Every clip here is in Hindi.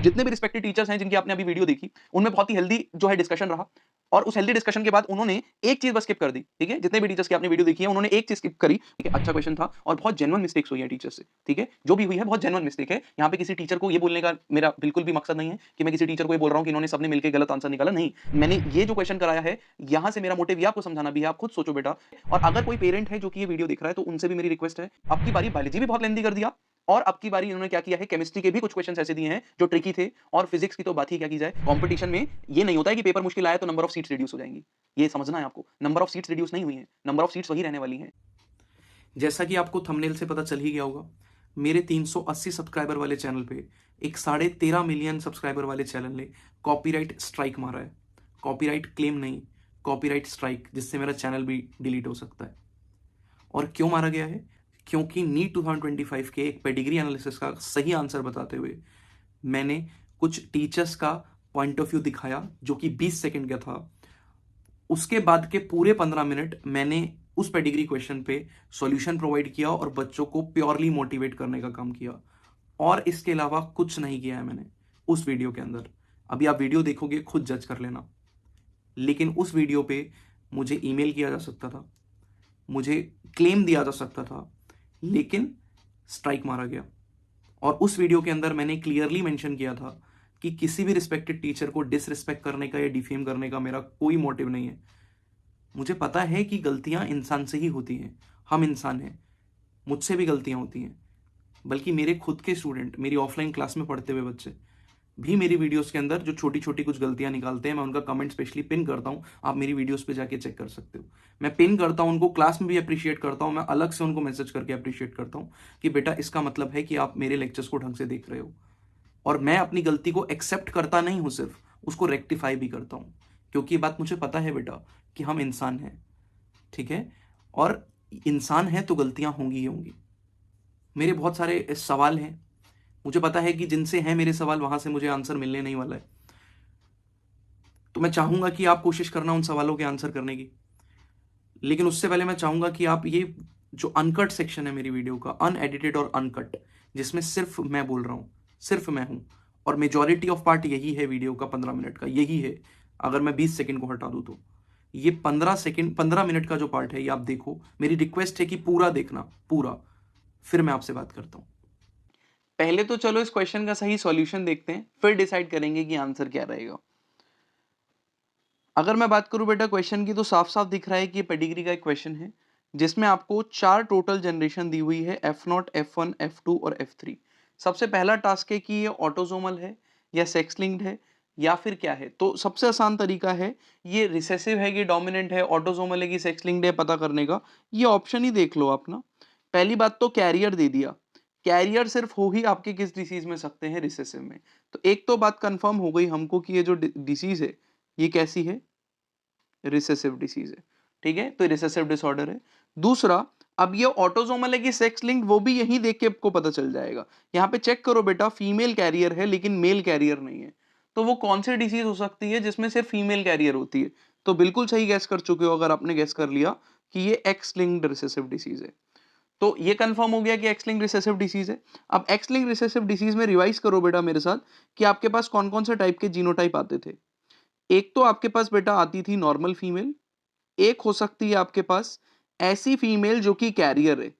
जितने भी रिस्पेक्टेड टीचर्स हैं जिनकी आपने अभी वीडियो देखी, उनमें बहुत ही हेल्दी जो है डिस्कशन रहा और उस हेल्दी डिस्कशन के बाद उन्होंने एक चीज़ बस स्किप कर दी, ठीक है? जितने भी टीचर्स की आपने वीडियो देखी है, उन्होंने एक चीज़ स्किप करी, ठीक है? अच्छा क्वेश्चन था और बहुत जेन्युइन मिस्टेक्स हुई है टीचर से, ठीक है? जो भी हुई है बहुत जेन्युइन मिस्टेक है। यहाँ पे किसी टीचर को ये बोलने का मेरा बिल्कुल भी मकसद नहीं है कि मैं किसी टीचर को ये बोल रहा हूँ कि इन्होंने सबने मिलके गलत आंसर निकाला, नहीं। मैंने ये जो क्वेश्चन कराया है, यहाँ से मेरा मोटिव ये आपको समझाना भी है, आप खुद सोचो बेटा। और अगर कोई पेरेंट है जो कि ये वीडियो देख रहा है, तो उनसे भी मेरी रिक्वेस्ट है, अब की बारी बायोलॉजी भी बहुत लेंथी कर दिया और अब की बारी इन्होंने क्या किया है, केमिस्ट्री के भी कुछ क्वेश्चंस ऐसे दिए हैं जो ट्रिकी थे और फिजिक्स की तो बात ही क्या की जाए। कंपटीशन में ये नहीं होता है कि पेपर मुश्किल आया तो नंबर ऑफ सीट्स रिड्यूस हो जाएंगी। ये समझना है आपको, नंबर ऑफ सीट्स रिड्यूस नहीं हुई है, नंबर ऑफ सीट्स वही रहने वाली हैं। जैसा कि आपको थंबनेल से पता चल ही गया होगा, मेरे 380 सब्सक्राइबर वाले चैनल पे एक 13.5 मिलियन सब्सक्राइबर वाले चैनल ने कॉपीराइट स्ट्राइक मारा है। कॉपीराइट क्लेम नहीं, कॉपीराइट स्ट्राइक, जिससे मेरा चैनल भी डिलीट हो सकता है। और क्यों मारा गया है? क्योंकि नीट 2025 के एक पेडिग्री एनालिसिस का सही आंसर बताते हुए मैंने कुछ टीचर्स का पॉइंट ऑफ व्यू दिखाया जो कि 20 सेकंड का था। उसके बाद के पूरे 15 मिनट मैंने उस पेडिग्री क्वेश्चन पे सॉल्यूशन प्रोवाइड किया और बच्चों को प्योरली मोटिवेट करने का काम किया, और इसके अलावा कुछ नहीं किया है मैंने उस वीडियो के अंदर। अभी आप वीडियो देखोगे, खुद जज कर लेना। लेकिन उस वीडियो पे मुझे ईमेल किया जा सकता था, मुझे क्लेम दिया जा सकता था, लेकिन स्ट्राइक मारा गया। और उस वीडियो के अंदर मैंने क्लियरली मेंशन किया था कि किसी भी रिस्पेक्टेड टीचर को डिसरिस्पेक्ट करने का या डिफेम करने का मेरा कोई मोटिव नहीं है। मुझे पता है कि गलतियां इंसान से ही होती हैं, हम इंसान हैं, मुझसे भी गलतियां होती हैं। बल्कि मेरे खुद के स्टूडेंट, मेरी ऑफलाइन क्लास में पढ़ते हुए बच्चे भी मेरी वीडियोस के अंदर जो छोटी छोटी कुछ गलतियां निकालते हैं, मैं उनका कमेंट स्पेशली पिन करता हूं। आप मेरी वीडियोस पे जाके चेक कर सकते हो। मैं पिन करता हूं, उनको क्लास में भी अप्रिशिएट करता हूं, मैं अलग से उनको मैसेज करके अप्रिशिएट करता हूं कि बेटा इसका मतलब है कि आप मेरे लेक्चर्स को ढंग से देख रहे हो। और मैं अपनी गलती को एक्सेप्ट करता नहीं हूं, सिर्फ उसको रेक्टिफाई भी करता हूं, क्योंकि ये बात मुझे पता है बेटा कि हम इंसान हैं, ठीक है? और इंसान है तो गलतियां होंगी ही होंगी। मेरे बहुत सारे सवाल हैं, मुझे पता है कि जिनसे हैं मेरे सवाल, वहां से मुझे आंसर मिलने नहीं वाला है। तो मैं चाहूंगा कि आप कोशिश करना उन सवालों के आंसर करने की। लेकिन उससे पहले मैं चाहूंगा कि आप ये जो अनकट सेक्शन है मेरी वीडियो का, अनएडिटेड और अनकट, जिसमें सिर्फ मैं बोल रहा हूं, सिर्फ मैं हूं, और मेजॉरिटी ऑफ पार्ट यही है वीडियो का 15 मिनट का, यही है। अगर मैं 20 सेकंड को हटा दूं तो ये 15 मिनट का जो पार्ट है ये आप देखो। मेरी रिक्वेस्ट है कि पूरा देखना, पूरा, फिर मैं आपसे बात करता हूं। पहले तो चलो इस क्वेश्चन का सही सॉल्यूशन देखते हैं, फिर डिसाइड करेंगे कि आंसर क्या रहेगा। अगर मैं बात करूं बेटा क्वेश्चन की, तो साफ साफ दिख रहा है कि ये पेडिग्री का एक क्वेश्चन है जिसमें आपको 4 टोटल जनरेशन दी हुई है, F0, F1, F2 और F3। सबसे पहला टास्क है कि ये ऑटोसोमल है या सेक्स लिंक्ड है या फिर क्या है। तो सबसे आसान तरीका है, ये रिसेसिव है कि डोमिनेंट है, ऑटोसोमल है कि सेक्स लिंक्ड है, पता करने का। ये ऑप्शन ही देख लो आप ना। पहली बात तो कैरियर दे दिया, कैरियर सिर्फ हो ही आपके किस डिसीज में सकते हैं, रिसेसिव में। तो एक तो बात कंफर्म हो गई हमको कि ये जो डिसीज है ये कैसी है, रिसेसिव डिसीज है, ठीक है? तो रिसेसिव डिसऑर्डर है। दूसरा, अब ये ऑटोसोमल है कि सेक्स लिंक्ड, वो भी यहीं देख के आपको पता चल जाएगा। यहाँ पे चेक करो बेटा, फीमेल कैरियर है लेकिन मेल कैरियर नहीं है। तो वो कौन सी डिसीज हो सकती है जिसमें सिर्फ फीमेल कैरियर होती है? तो बिल्कुल सही गैस कर चुके हो अगर आपने गैस कर लिया कि ये एक्स लिंक्ड रिसेसिव डिसीज है। तो ये कंफर्म हो गया कि एक्स लिंक्ड रिसेसिव डिसीज है। अब एक्स लिंक्ड रिसेसिव डिसीज में रिवाइज करो बेटा मेरे साथ कि आपके पास कौन कौन से टाइप के जीनोटाइप आते थे। एक तो आपके पास बेटा आती थी नॉर्मल फीमेल, एक हो सकती है आपके पास ऐसी फीमेल जो कि कैरियर है।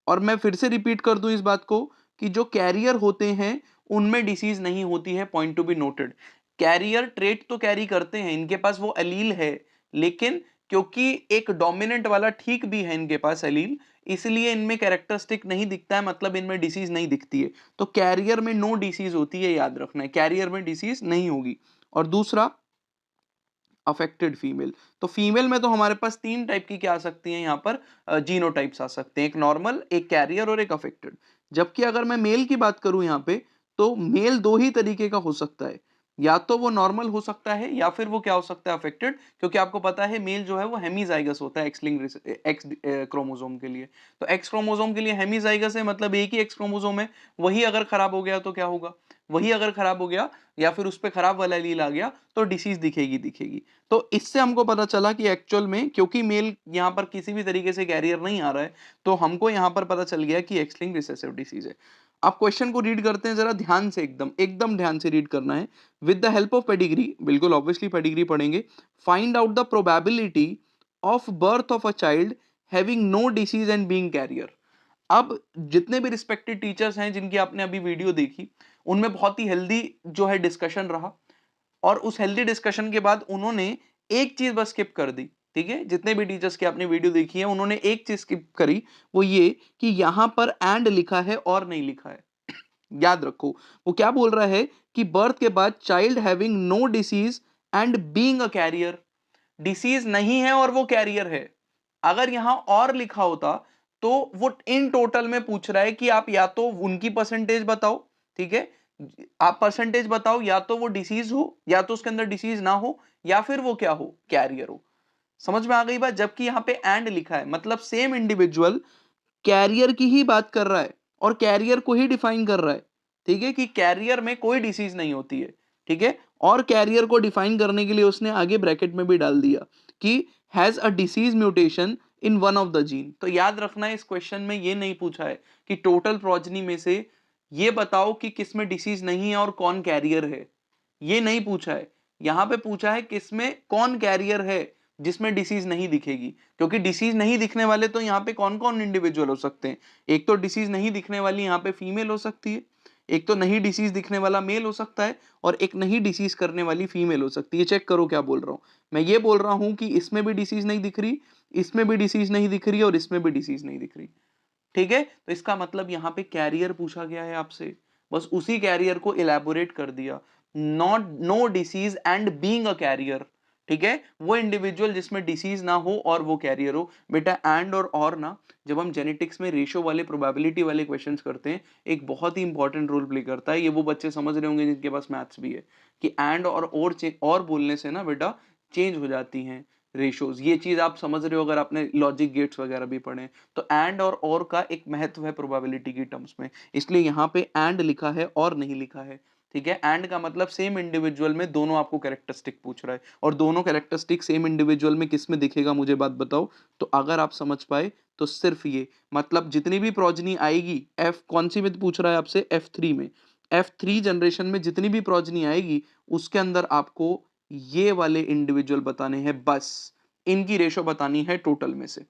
और मैं फिर से रिपीट कर दूं इस बात को कि जो कैरियर होते हैं उनमें डिसीज नहीं होती है, point to be noted. Carrier trait तो कैरी करते हैं, इनके पास वो एलील है, लेकिन क्योंकि एक डोमिनेंट वाला ठीक भी है इनके पास एलील, इसलिए इनमें कैरेक्टरिस्टिक नहीं दिखता है, मतलब इनमें डिसीज नहीं दिखती है। तो कैरियर में नो डिसीज होती है, याद रखना है, कैरियर में डिसीज नहीं होगी। और दूसरा, अफेक्टेड फीमेल। तो फीमेल में तो हमारे पास 3 टाइप की क्या आ सकती हैं यहाँ पर, जीनोटाइप्स आ सकते हैं, एक नॉर्मल, एक कैरियर और एक अफेक्टेड। जबकि अगर मैं मेल की बात करूं यहाँ पे, तो मेल 2 ही तरीके का हो सकता है, या तो वो नॉर्मल हो सकता है या फिर वो क्या हो सकता है, अफेक्टेड। क्योंकि आपको पता है मेल जो है वो हेमीजाइगस होता है एक्स लिंक्ड एक्स क्रोमोसोम के लिए। तो एक्स क्रोमोसोम के लिए हेमीजाइगस है, मतलब एक ही एक्स क्रोमोसोम है, वही अगर खराब हो गया तो क्या होगा, वही अगर खराब हो गया या फिर उस पर खराब वाला एलील आ गया तो डिसीज दिखेगी दिखेगी। तो इससे हमको पता चला कि एक्चुअल में क्योंकि मेल यहाँ पर किसी भी तरीके से कैरियर नहीं आ रहा है, तो हमको यहाँ पर पता चल गया कि एक्स लिंक्ड रिसेसिव डिसीज है। आप क्वेश्चन को रीड करते हैं जरा ध्यान से, एकदम एकदम ध्यान से रीड करना है। With the help of pedigree, बिल्कुल ऑब्वियसली पेडिग्री पढ़ेंगे। Find out the probability of birth of a child having no disease and being carrier. अब जितने भी रिस्पेक्टेड टीचर्स हैं जिनकी आपने अभी वीडियो देखी, उनमें बहुत ही हेल्दी जो है डिस्कशन रहा, और उस हेल्दी डिस्कशन के बाद उन्होंने एक चीज बस स्किप कर दी। ठीक है, जितने भी टीचर्स की आपने वीडियो देखी है उन्होंने एक चीज स्किप करी, वो ये कि यहां पर एंड लिखा है और नहीं लिखा है। याद रखो, वो क्या बोल रहा है कि बर्थ के बाद child having no disease and being a carrier. Disease नहीं है और वो कैरियर है। अगर यहां और लिखा होता तो वो इन टोटल में पूछ रहा है कि आप या तो उनकी परसेंटेज बताओ, ठीक है, आप परसेंटेज बताओ, या तो वो डिसीज हो, या तो उसके अंदर डिसीज ना हो, या फिर वो क्या हो, कैरियर हो। समझ में आ गई बात? जबकि यहां पे एंड लिखा है, मतलब सेम इंडिविजुअल कैरियर की ही बात कर रहा है और कैरियर को ही डिफाइन कर रहा है। ठीक है, कि कैरियर में कोई डिसीज नहीं होती है। ठीक है, और कैरियर को डिफाइन करने के लिए उसने आगे ब्रैकेट में भी डाल दिया कि has a disease mutation in one of the gene. तो याद रखना है, इस क्वेश्चन में ये नहीं पूछा है कि टोटल प्रोजनी में से ये बताओ कि किसमें डिसीज नहीं है और कौन कैरियर है। ये नहीं पूछा है। यहां पे पूछा है किसमें कौन कैरियर है जिसमें डिसीज नहीं दिखेगी, क्योंकि डिसीज नहीं दिखने वाले तो यहाँ पे कौन कौन इंडिविजुअल हो सकते हैं। एक तो डिसीज नहीं दिखने वाली यहाँ पे फीमेल हो सकती है, एक तो नहीं डिसीज दिखने वाला मेल हो सकता है, और एक नहीं डिसीज करने वाली फीमेल हो सकती है। चेक करो क्या बोल रहा हूं मैं। ये बोल रहा हूं कि इसमें भी डिसीज नहीं दिख रही, इसमें भी डिसीज नहीं दिख रही, और इसमें भी डिसीज नहीं दिख रही। ठीक है, तो इसका मतलब यहाँ पे कैरियर पूछा गया है आपसे, बस उसी कैरियर को इलेबोरेट कर दिया। Not no disease and being a carrier. ठीक है, वो इंडिविजुअल जिसमें डिसीज ना हो और वो कैरियर हो। बेटा एंड और ना, जब हम जेनेटिक्स में रेशियो वाले प्रोबेबिलिटी वाले क्वेश्चंस करते हैं, एक बहुत ही इंपॉर्टेंट रोल प्ले करता है। ये वो बच्चे समझ रहे होंगे जिनके पास मैथ्स भी है, कि एंड और बोलने से ना बेटा चेंज हो जाती हैं रेशियोज। ये चीज आप समझ रहे हो अगर आपने लॉजिक गेट्स वगैरह भी पढ़े। तो एंड और का एक महत्व है प्रोबेबिलिटी की टर्म्स में, इसलिए यहाँ पे एंड लिखा है और नहीं लिखा है। ठीक है, एंड का मतलब सेम इंडिविजुअल में दोनों आपको कैरेक्टरिस्टिक पूछ रहा है, और दोनों कैरेक्टरिस्टिक सेम इंडिविजुअल में किस में दिखेगा मुझे बात बताओ। तो अगर आप समझ पाए तो सिर्फ ये, मतलब जितनी भी प्रोजनी आएगी, एफ कौन सी में पूछ रहा है आपसे, F3 में। F3 जनरेशन में जितनी भी प्रोजनी आएगी उसके अंदर आपको ये वाले इंडिविजुअल बताने हैं, बस इनकी रेशो बतानी है टोटल में से।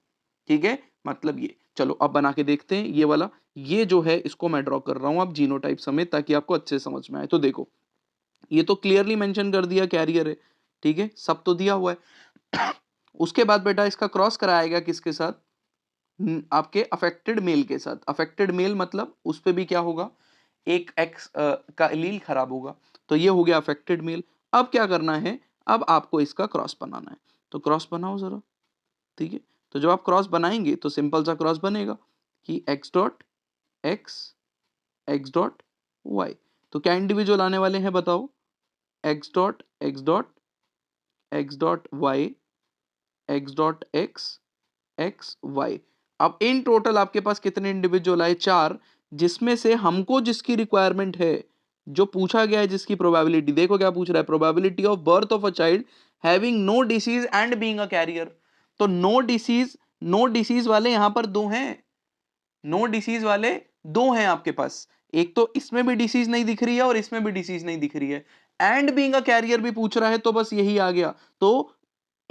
ठीक है, मतलब ये। चलो अब बना के देखते हैं ये वाला। ये जो है इसको मैं ड्रॉ कर रहा हूं अब जीनोटाइप समेत, ताकि आपको अच्छे समझ में आए। तो देखो, ये तो क्लियरली मेंशन कर दिया कैरियर है। ठीक है, सब तो दिया हुआ है। उसके बाद बेटा इसका क्रॉस कराएगा किसके साथ? आपके अफेक्टेड मेल के साथ। अफेक्टेड मेल मतलब उस पे भी क्या होगा, एक एक्स का एलील खराब होगा। तो ये हो गया अफेक्टेड मेल। अब क्या करना है, अब आपको इसका क्रॉस बनाना है। तो क्रॉस बनाओ जरा। ठीक है, तो जब आप क्रॉस बनाएंगे तो सिंपल सा क्रॉस बनेगा कि X dot X, X dot Y. तो क्या इंडिविजुअल आने वाले हैं बताओ? X dot X dot X dot Y, X dot X, X Y. अब इन टोटल आपके पास कितने इंडिविजुअल आए? 4, जिसमें से हमको जिसकी रिक्वायरमेंट है, जो पूछा गया है जिसकी प्रोबेबिलिटी, देखो क्या पूछ रहा है, probability of birth of a child having no disease and being a carrier. तो नो डिसीज वाले यहां पर दो हैं। नो डिसीज वाले दो हैं आपके पास। एक तो इसमें भी डिसीज नहीं दिख रही है और इसमें भी डिसीज नहीं दिख रही है। एंड बीइंग अ कैरियर भी पूछ रहा है, तो बस यही आ गया। तो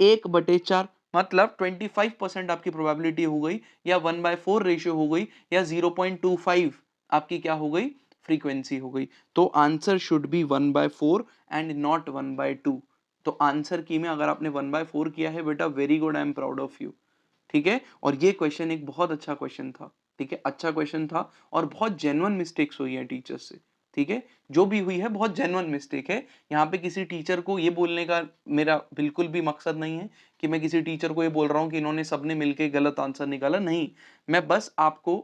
1/4, मतलब 25% आपकी प्रोबेबिलिटी हो गई, या 1/4 रेशियो हो गई, या 0.25 आपकी क्या हो गई, फ्रीक्वेंसी हो गई। तो answer should be 1/4 and not 1/2। तो आंसर की में अगर आपने 1/4 किया है बेटा, very good, I am proud of you. ठीक है, और ये क्वेश्चन एक बहुत अच्छा क्वेश्चन था। ठीक है, अच्छा क्वेश्चन था, और बहुत जेन्युइन मिस्टेक्स हुई है टीचर्स से। ठीक है, जो भी हुई है बहुत जेन्युइन मिस्टेक है। यहाँ पे किसी टीचर को ये बोलने का मेरा बिल्कुल भी मकसद नहीं है कि मैं किसी टीचर को ये बोल रहा हूँ कि इन्होंने सबने मिलके गलत आंसर निकाला, नहीं। मैं बस आपको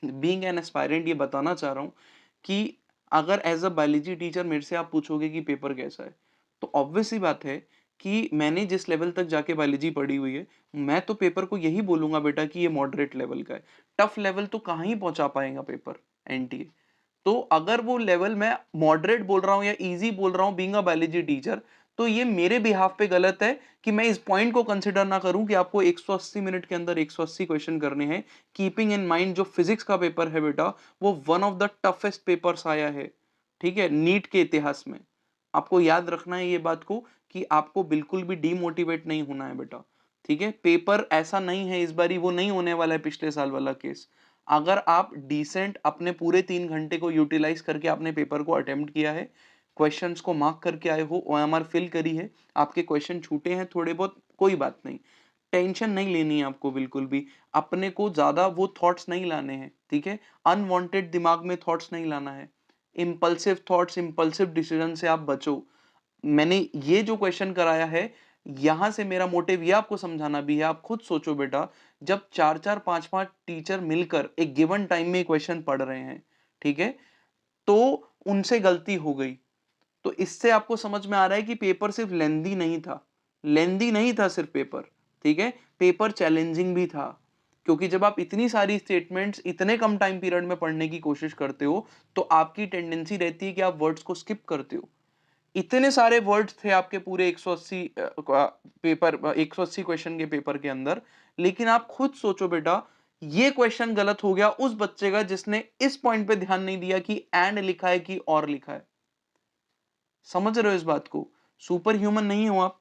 बीइंग एन एस्पायरेंट ये बताना चाह रहा हूँ कि अगर एज अ बायोलॉजी टीचर मेरे से आप पूछोगे कि पेपर कैसा है, तो ऑब्वियस सी बात है कि मैंने जिस लेवल तक जाके बायोलॉजी पढ़ी हुई है, मैं तो पेपर को यही बोलूंगा बेटा कि ये मॉडरेट लेवल का है। टफ लेवल तो कहाँ ही पहुंचा पाएगा पेपर, एनटीए। तो अगर वो लेवल मैं मॉडरेट बोल रहा हूँ या इजी बोल रहा हूँ बीइंग अ बायोलॉजी टीचर, तो ये मेरे बिहाफ पे गलत है कि मैं इस पॉइंट को कंसिडर ना करूं कि आपको 180 मिनट के अंदर 180 क्वेश्चन करने हैं, कीपिंग इन माइंड जो फिजिक्स का पेपर है बेटा वो one of the toughest papers आया है, ठीक है, नीट के इतिहास में। आपको याद रखना है ये बात को कि आपको बिल्कुल भी डीमोटिवेट नहीं होना है बेटा, ठीक है। पेपर ऐसा नहीं है इस बारी, वो नहीं होने वाला है पिछले साल वाला केस। अगर आप डिसेंट अपने पूरे 3 घंटे को यूटिलाइज करके आपने पेपर को अटेम्प्ट किया है, क्वेश्चंस को मार्क करके आए हो, ओएमआर फिल करी है, आपके क्वेश्चन छूटे हैं थोड़े बहुत, कोई बात नहीं, टेंशन नहीं लेनी है आपको बिल्कुल भी। अपने को ज्यादा वो थॉट्स नहीं लाने हैं, ठीक है, अनवांटेड दिमाग में थॉट्स नहीं लाना है, इम्पल्सिव थॉट्स, इम्पल्सिव डिसीजन से आप बचो। मैंने ये जो क्वेश्चन कराया है, यहां से मेरा मोटिव ये आपको समझाना भी है। आप खुद सोचो बेटा, जब 4-4 5-5 टीचर मिलकर एक गिवन टाइम में क्वेश्चन पढ़ रहे हैं, ठीक है, तो उनसे गलती हो गई, तो इससे आपको समझ में आ रहा है कि पेपर सिर्फ लेंदी नहीं था, लेंदी नहीं था सिर्फ पेपर, ठीक है, पेपर चैलेंजिंग भी था। क्योंकि जब आप इतनी सारी स्टेटमेंट्स इतने कम टाइम पीरियड में पढ़ने की कोशिश करते हो, तो आपकी टेंडेंसी रहती है कि आप वर्ड्स को स्किप करते हो। इतने सारे वर्ड्स थे आपके पूरे 180 पेपर 180 क्वेश्चन के पेपर के अंदर, लेकिन आप खुद सोचो बेटा, ये क्वेश्चन गलत हो गया उस बच्चे का जिसने इस पॉइंट पे ध्यान नहीं दिया कि एंड लिखा है कि और लिखा है। समझ रहे हो इस बात को? सुपर ह्यूमन नहीं हो आप,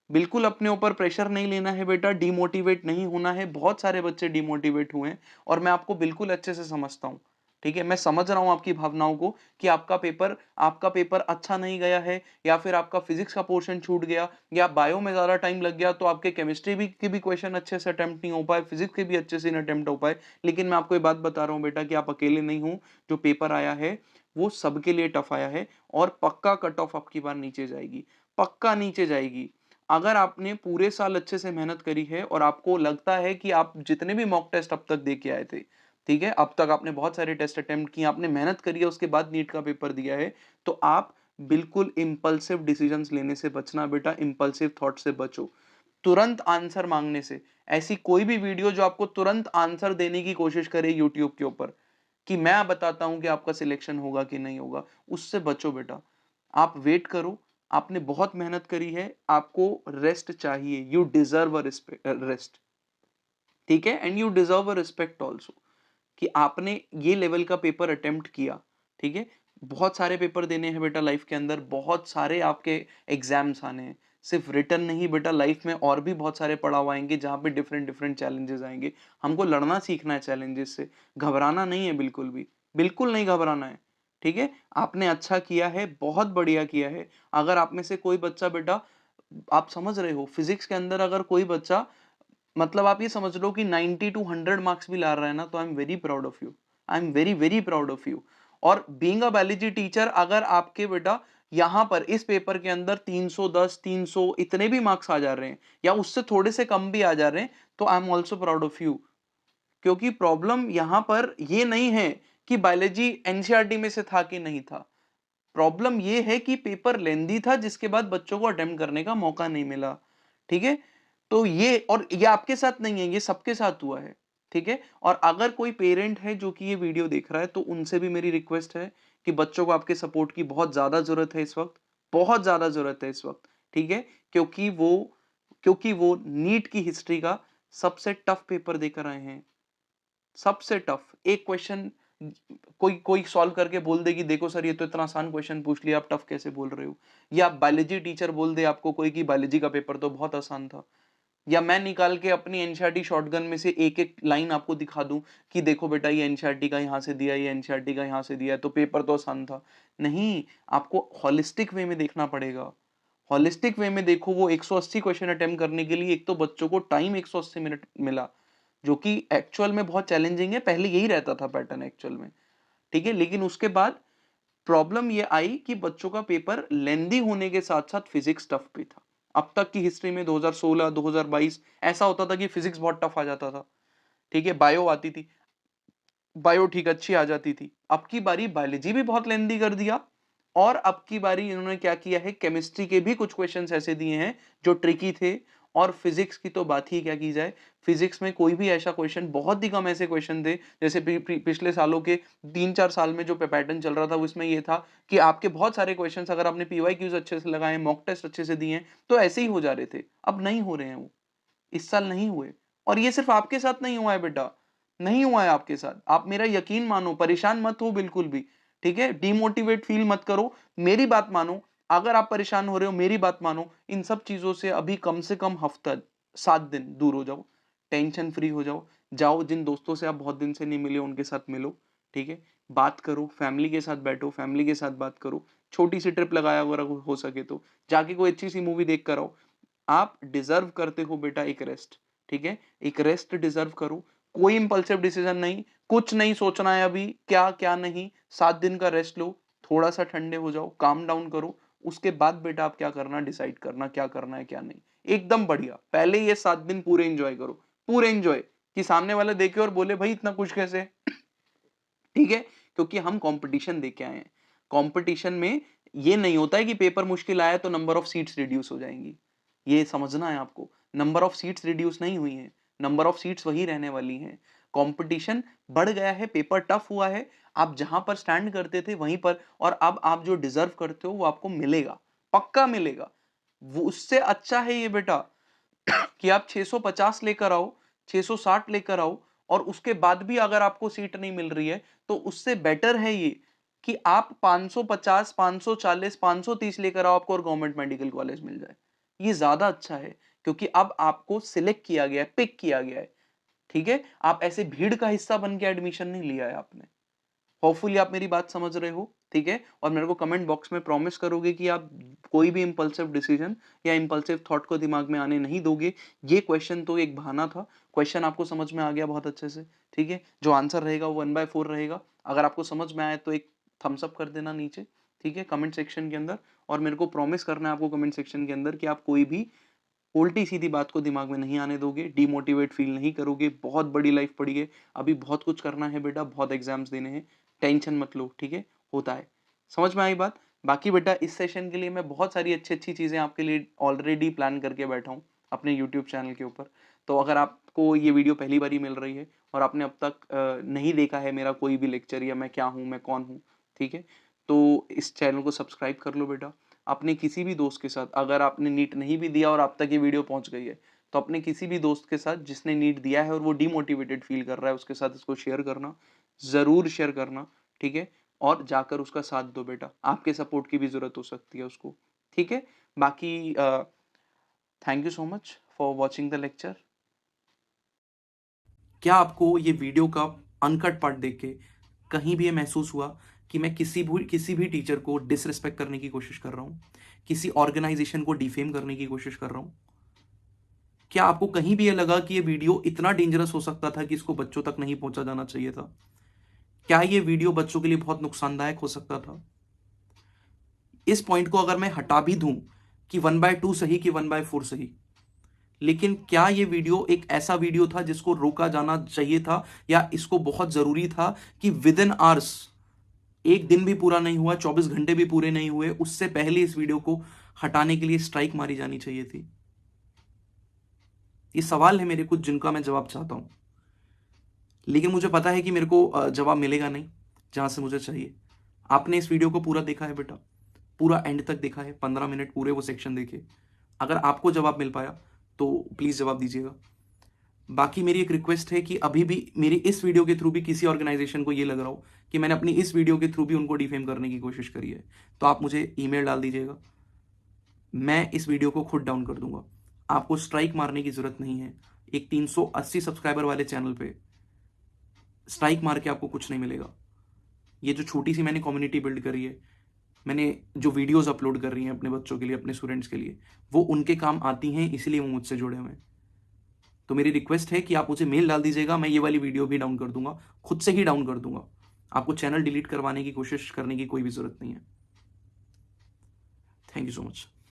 बिल्कुल अपने ऊपर प्रेशर नहीं लेना है बेटा, डिमोटिवेट नहीं होना है। बहुत सारे बच्चे डिमोटिवेट हुए हैं और मैं आपको बिल्कुल अच्छे से समझता हूं, ठीक है, मैं समझ रहा हूं आपकी भावनाओं को कि आपका पेपर अच्छा नहीं गया है, या फिर आपका फिजिक्स का पोर्शन छूट गया, या बायो में ज्यादा टाइम लग गया तो आपके केमिस्ट्री भी के भी क्वेश्चन अच्छे से अटेम्प्ट नहीं हो पाए, फिजिक्स के भी अच्छे से नहीं अटेम्प्ट हो पाए। लेकिन मैं आपको ये बात बता रहा हूं बेटा कि आप अकेले नहीं हो, जो पेपर आया है वो सबके लिए टफ आया है, और पक्का कट ऑफ आपकी बार नीचे जाएगी, पक्का नीचे जाएगी। अगर आपने पूरे साल अच्छे से मेहनत करी है और आपको लगता है कि आप जितने भी मॉक टेस्ट अब तक दे के आए थे, ठीक है, अब तक आपने बहुत सारे टेस्ट अटेम्प्ट किए, आपने मेहनत करी है, उसके बाद नीट का पेपर दिया है, तो आप बिल्कुल इंपल्सिव डिसीजंस लेने से बचना बेटा, इंपल्सिव थॉट से बचो। तुरंत आंसर मांगने से, ऐसी कोई भी वीडियो जो आपको तुरंत आंसर देने की कोशिश करे यूट्यूब के ऊपर कि मैं बताता हूं कि आपका सिलेक्शन होगा कि नहीं होगा, उससे बचो बेटा। आप वेट करो, आपने बहुत मेहनत करी है, आपको रेस्ट चाहिए, यू डिजर्व अ रेस्ट, ठीक है, and you deserve a respect also, कि आपने ये लेवल का पेपर अटेम्प्ट किया, ठीक है। बहुत सारे पेपर देने हैं बेटा लाइफ के अंदर, बहुत सारे आपके एग्जाम्स आने हैं, सिर्फ रिटर्न नहीं बेटा, लाइफ में और भी बहुत सारे पड़ाव आएंगे जहां पे डिफरेंट डिफरेंट चैलेंजेस आएंगे। हमको लड़ना सीखना है चैलेंजेस से, घबराना नहीं है बिल्कुल भी, बिल्कुल नहीं घबराना है, ठीक है। आपने अच्छा किया है, बहुत बढ़िया किया है। अगर आप में से कोई बच्चा बेटा, आप समझ रहे हो फिजिक्स के अंदर अगर कोई बच्चा, मतलब आप ये समझ लो कि 90 टू 100 मार्क्स भी ला रहा है ना, तो I am very proud of you, I am very very proud of you. और बीइंग अ बायोलॉजी टीचर, अगर आपके बेटा यहां पर इस पेपर के अंदर 310 300 इतने भी मार्क्स आ जा रहे हैं, या उससे थोड़े से कम भी आ जा रहे हैं, तो I am also proud of you. क्योंकि प्रॉब्लम यहां पर ये नहीं है कि बायोलॉजी एनसीईआरटी में से था कि नहीं था, प्रॉब्लम ये है कि पेपर लेंदी था जिसके बाद बच्चों को अटेम्प्ट करने का मौका नहीं मिला, ठीक है। तो ये आपके साथ नहीं है, ये सबके साथ हुआ है, ठीक है। और अगर कोई पेरेंट है जो कि ये वीडियो देख रहा है, तो उनसे भी मेरी रिक्वेस्ट है कि बच्चों को आपके सपोर्ट की बहुत ज्यादा जरूरत है इस वक्त, बहुत ज्यादा जरूरत है इस वक्त, ठीक है। क्योंकि वो क्योंकि वो नीट की हिस्ट्री का सबसे टफ पेपर देकर आए हैं, सबसे टफ एक क्वेश्चन कोई कोई सॉल्व करके बोल दे कि देखो सर ये तो इतना आसान क्वेश्चन पूछ लिया, आप टफ कैसे बोल रहे हो, या बायोलॉजी टीचर बोल दे आपको कोई कि बायोलॉजी का पेपर तो बहुत आसान था, या मैं निकाल के अपनी एनसीईआरटी शॉटगन में से एक एक लाइन आपको दिखा दूं कि देखो बेटा ये एनसीईआरटी का यहां से दिया, ये एनसीईआरटी का यहां से दिया है, तो पेपर तो आसान था। नहीं, आपको हॉलिस्टिक वे में देखना पड़ेगा, हॉलिस्टिक वे में देखो। वो 180 क्वेश्चन अटेम्प्ट करने के लिए एक तो बच्चों को टाइम 180 मिनट मिला, जो कि एक्चुअल में बहुत चैलेंजिंग है, पहले यही रहता था पैटर्न एक्चुअल में, ठीक है। लेकिन उसके बाद प्रॉब्लम ये आई कि बच्चों का पेपर लेंदी होने के साथ साथ फिजिक्स टफ भी था। अब तक की हिस्ट्री में 2016 2022 ऐसा होता था कि फिजिक्स बहुत टफ आ जाता था, ठीक है, बायो आती थी, बायो ठीक अच्छी आ जाती थी। अब की बारी बायोलॉजी भी बहुत लेंदी कर दिया, और अब की बारी इन्होंने क्या किया है, केमिस्ट्री के भी कुछ क्वेश्चंस ऐसे दिए हैं जो ट्रिकी थे, और फिजिक्स की तो बात ही क्या की जाए। फिजिक्स में कोई भी ऐसा क्वेश्चन, बहुत ही कम ऐसे क्वेश्चन थे, जैसे पिछले सालों के 3-4 साल में जो पैटर्न चल रहा था उसमें ये था कि आपके बहुत सारे क्वेश्चंस अगर आपने पीवाईक्यूज अच्छे से लगाए, मॉक टेस्ट अच्छे से दिए तो ऐसे ही हो जा रहे थे। अब नहीं हो रहे हैं वो, इस साल नहीं हुए। और ये सिर्फ आपके साथ नहीं हुआ है बेटा, नहीं हुआ है आपके साथ। आप मेरा यकीन मानो, परेशान मत हो बिल्कुल भी, ठीक है? डिमोटिवेट फील मत करो, मेरी बात मानो। अगर आप परेशान हो रहे हो, मेरी बात मानो, इन सब चीजों से अभी कम से कम हफ्ता 7 दिन दूर हो जाओ, टेंशन फ्री हो जाओ। जाओ, जिन दोस्तों से आप बहुत दिन से नहीं मिले उनके साथ मिलो, ठीक है? बात करो, फैमिली के साथ बैठो, फैमिली के साथ बात करो, छोटी सी ट्रिप लगाया अगर हो सके तो, जाके कोई अच्छी सी मूवी देख कर आओ। आप डिजर्व करते हो बेटा एक रेस्ट, ठीक है? एक रेस्ट डिजर्व करो। कोई इंपल्सिव डिसीजन नहीं, कुछ नहीं सोचना है अभी क्या क्या नहीं। 7 दिन का रेस्ट लो, थोड़ा सा ठंडे हो जाओ, काम डाउन करो। उसके बाद बेटा आप क्या करना डिसाइड करना, क्या करना है क्या नहीं। एकदम बढ़िया, पहले ये 7 दिन पूरे एंजॉय करो, पूरे एंजॉय, कि सामने वाला देखे और बोले भाई इतना कुछ कैसे, ठीक है? क्योंकि हम कंपटीशन देके आए हैं। कंपटीशन में ये नहीं होता है कि पेपर मुश्किल आया तो नंबर ऑफ सीट्स रिड्यूस हो जाएंगी। ये समझना है आपको, नंबर ऑफ सीट्स रिड्यूस नहीं हुई है, नंबर ऑफ सीट्स वही रहने वाली हैं। कंपटीशन बढ़ गया है, पेपर टफ हुआ है, आप जहां पर स्टैंड करते थे वहीं पर, और अब आप जो डिजर्व करते हो वो आपको मिलेगा, पक्का मिलेगा। वो उससे अच्छा है ये बेटा कि आप 650 लेकर आओ, 660 लेकर आओ, और उसके बाद भी अगर आपको सीट नहीं मिल रही है तो उससे बेटर है ये कि आप 550, 540, 530 लेकर आओ आपको और गवर्नमेंट मेडिकल कॉलेज मिल जाए। ये ज्यादा अच्छा है, क्योंकि अब आपको सिलेक्ट किया गया है, पिक किया गया है, ठीक है? आप ऐसे भीड़ का हिस्सा बन के एडमिशन नहीं लिया है आपने। होपफुली आप मेरी बात समझ रहे हो, ठीक है? और मेरे को कमेंट बॉक्स में प्रॉमिस करोगे कि आप कोई भी इंपल्सिव डिसीजन या इंपल्सिव थॉट को दिमाग में आने नहीं दोगे। ये क्वेश्चन तो एक बहाना था, क्वेश्चन आपको समझ में आ गया बहुत अच्छे से, ठीक है? जो आंसर रहेगा वो 1/4 रहेगा। अगर आपको समझ में आए तो एक थम्स अप कर देना नीचे, ठीक है, कमेंट सेक्शन के अंदर। और मेरे को प्रॉमिस करना है आपको कमेंट सेक्शन के अंदर कि आप कोई भी उल्टी सीधी बात को दिमाग में नहीं आने दोगे, डिमोटिवेट फील नहीं करोगे। बहुत बड़ी लाइफ पड़ी है, अभी बहुत कुछ करना है बेटा, बहुत एग्जाम्स देने हैं, टेंशन मत लो, ठीक है? होता है। समझ में आई बात? बाकी बेटा इस सेशन के लिए मैं बहुत सारी अच्छी अच्छी चीजें आपके लिए ऑलरेडी प्लान करके बैठा हूँ अपने यूट्यूब चैनल के ऊपर। तो अगर आपको ये वीडियो पहली बार ही मिल रही है और आपने अब तक नहीं देखा है मेरा कोई भी लेक्चर या मैं क्या हूँ, मैं कौन हूँ, ठीक है, तो इस चैनल को सब्सक्राइब कर लो बेटा। अपने किसी भी दोस्त के साथ, अगर आपने नीट नहीं भी दिया और आप तक ये वीडियो पहुंच गई है, तो अपने किसी भी दोस्त के साथ जिसने नीट दिया है और वो डिमोटिवेटेड फील कर रहा है, उसके साथ इसको शेयर करना, जरूर शेयर करना, ठीक है? और जाकर उसका साथ दो बेटा, आपके सपोर्ट की भी जरूरत हो सकती है उसको, ठीक है? बाकी thank you so much for watching the lecture. क्या आपको ये वीडियो का अनकट पार्ट देख के कहीं भी ये महसूस हुआ कि मैं किसी भी टीचर को डिसरिस्पेक्ट करने की कोशिश कर रहा हूं, किसी ऑर्गेनाइजेशन को डिफेम करने की कोशिश कर रहा हूं? क्या आपको कहीं भी ये लगा कि ये वीडियो इतना डेंजरस हो सकता था कि इसको बच्चों तक नहीं पहुंचा जाना चाहिए था? क्या ये वीडियो बच्चों के लिए बहुत नुकसानदायक हो सकता था? इस पॉइंट को अगर मैं हटा भी दूं कि 1/2 सही कि 1/4 सही, लेकिन क्या ये वीडियो एक ऐसा वीडियो था जिसको रोका जाना चाहिए था, या इसको बहुत जरूरी था कि विद इन आवर्स, एक दिन भी पूरा नहीं हुआ, 24 घंटे भी पूरे नहीं हुए, उससे पहले इस वीडियो को हटाने के लिए स्ट्राइक मारी जानी चाहिए थी? ये सवाल है मेरे कुछ जिनका मैं जवाब चाहता हूं, लेकिन मुझे पता है कि मेरे को जवाब मिलेगा नहीं जहां से मुझे चाहिए। आपने इस वीडियो को पूरा देखा है बेटा, पूरा एंड तक देखा है, 15 मिनट पूरे वो सेक्शन देखे। अगर आपको जवाब मिल पाया तो प्लीज जवाब दीजिएगा। बाकी मेरी एक रिक्वेस्ट है कि अभी भी मेरी इस वीडियो के थ्रू भी किसी ऑर्गेनाइजेशन को ये लग रहा हो कि मैंने अपनी इस वीडियो के थ्रू भी उनको डिफेम करने की कोशिश करी है, तो आप मुझे ईमेल डाल दीजिएगा, मैं इस वीडियो को खुद डाउन कर दूंगा। आपको स्ट्राइक मारने की जरूरत नहीं है। एक 380 सब्सक्राइबर वाले चैनल पे स्ट्राइक मार के आपको कुछ नहीं मिलेगा। ये जो छोटी सी मैंने कम्युनिटी बिल्ड करी है, मैंने जो वीडियोस अपलोड कर रही हैं अपने बच्चों के लिए, अपने स्टूडेंट्स के लिए, वो उनके काम आती हैं, इसलिए वो मुझसे जुड़े हुए हैं। तो मेरी रिक्वेस्ट है कि आप मुझे मेल डाल दीजिएगा, मैं ये वाली वीडियो भी डाउन कर दूंगा, खुद से ही डाउन कर दूंगा। आपको चैनल डिलीट करवाने की कोशिश करने की कोई भी जरूरत नहीं है। Thank you so much.